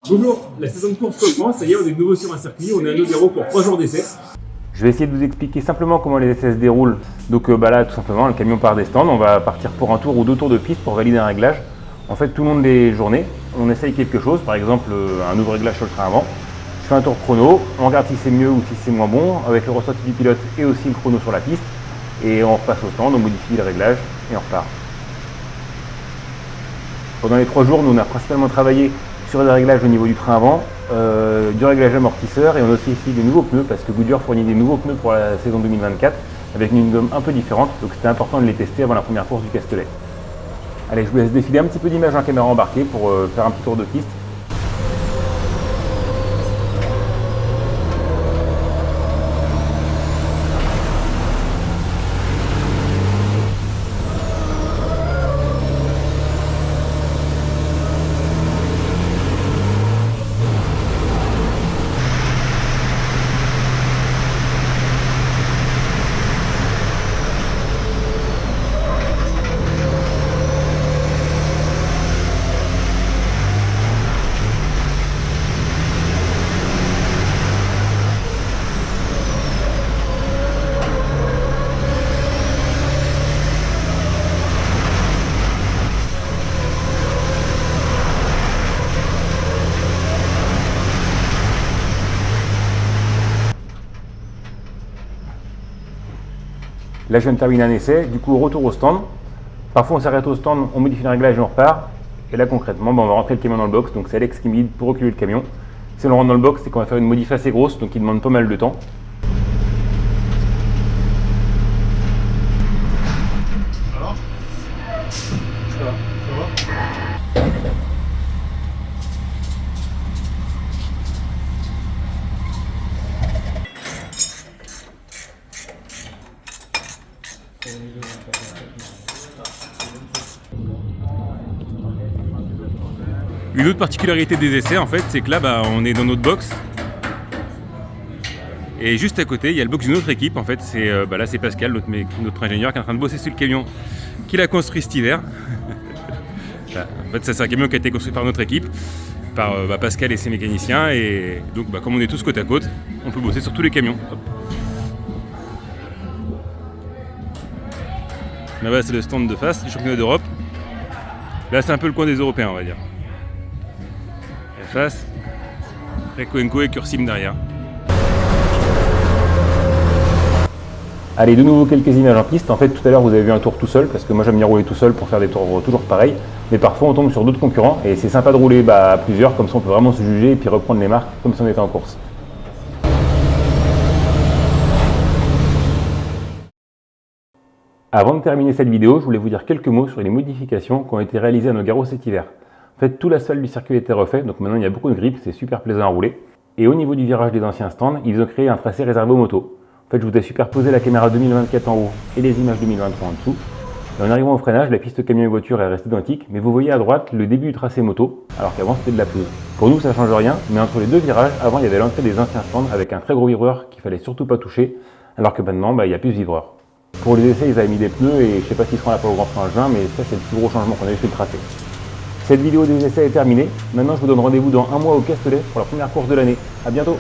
Bonjour, la saison de course commence, ça y est, on est de nouveau sur un circuit, on est à Nogaro pour 3 jours d'essai. Je vais essayer de vous expliquer simplement comment les essais se déroulent. Donc là, tout simplement, le camion part des stands, on va partir pour un tour ou 2 tours de piste pour valider un réglage. En fait, tout le long des journées, on essaye quelque chose, par exemple un nouveau réglage sur le train avant. Je fais un tour chrono, on regarde si c'est mieux ou si c'est moins bon, avec le ressenti du pilote et aussi le chrono sur la piste. Et on repasse au stand, on modifie le réglage et on repart. Pendant les 3 jours, nous on a principalement travaillé sur des réglages au niveau du train avant, du réglage amortisseur, et on a aussi essayé des nouveaux pneus parce que Goodyear fournit des nouveaux pneus pour la saison 2024 avec une gomme un peu différente, donc c'était important de les tester avant la première course du Castellet. Allez, je vous laisse défiler un petit peu d'images en caméra embarquée pour faire un petit tour de piste. Là, je viens de terminer un essai, du coup, retour au stand. Parfois, on s'arrête au stand, on modifie le réglage et on repart. Et là, concrètement, on va rentrer le camion dans le box. Donc, c'est Alex qui me guide pour reculer le camion. Si on le rentre dans le box, c'est qu'on va faire une modif assez grosse, donc il demande pas mal de temps. Alors ça va. Une autre particularité des essais, en fait, c'est que là, on est dans notre box. Et juste à côté, il y a le box d'une autre équipe. En fait, là, c'est Pascal, notre ingénieur, qui est en train de bosser sur le camion qu'il a construit cet hiver. En fait, ça, c'est un camion qui a été construit par notre équipe, par Pascal et ses mécaniciens. Et donc, comme on est tous côte à côte, on peut bosser sur tous les camions. Hop. Là-bas, c'est le stand de face du championnat d'Europe. Là, c'est un peu le coin des Européens, on va dire. Face, Reco et Cursim derrière. Allez, de nouveau quelques images en piste. En fait, tout à l'heure, vous avez vu un tour tout seul, parce que moi, j'aime bien rouler tout seul pour faire des tours toujours pareils. Mais parfois, on tombe sur d'autres concurrents, et c'est sympa de rouler à plusieurs, comme ça, on peut vraiment se juger et puis reprendre les marques comme si on était en course. Avant de terminer cette vidéo, je voulais vous dire quelques mots sur les modifications qui ont été réalisées à Nogaro cet hiver. En fait, tout l'asphalte du circuit a été refait, donc maintenant il y a beaucoup de grip, c'est super plaisant à rouler. Et au niveau du virage des anciens stands, ils ont créé un tracé réservé aux motos. En fait, je vous ai superposé la caméra 2024 en haut et les images 2023 en dessous. Et en arrivant au freinage, la piste camion et voiture est restée identique, mais vous voyez à droite le début du tracé moto, alors qu'avant c'était de la pelouse. Pour nous, ça change rien, mais entre les deux virages, avant il y avait l'entrée des anciens stands avec un très gros vibreur qu'il fallait surtout pas toucher, alors que maintenant, il n'y a plus de vibreur. Pour les essais, ils avaient mis des pneus et je sais pas s'ils seront là pour le Grand Prix en juin, mais ça c'est le plus gros changement qu'on a eu sur le tracé. Cette vidéo des essais est terminée. Maintenant, je vous donne rendez-vous dans un mois au Castellet pour la première course de l'année. A bientôt!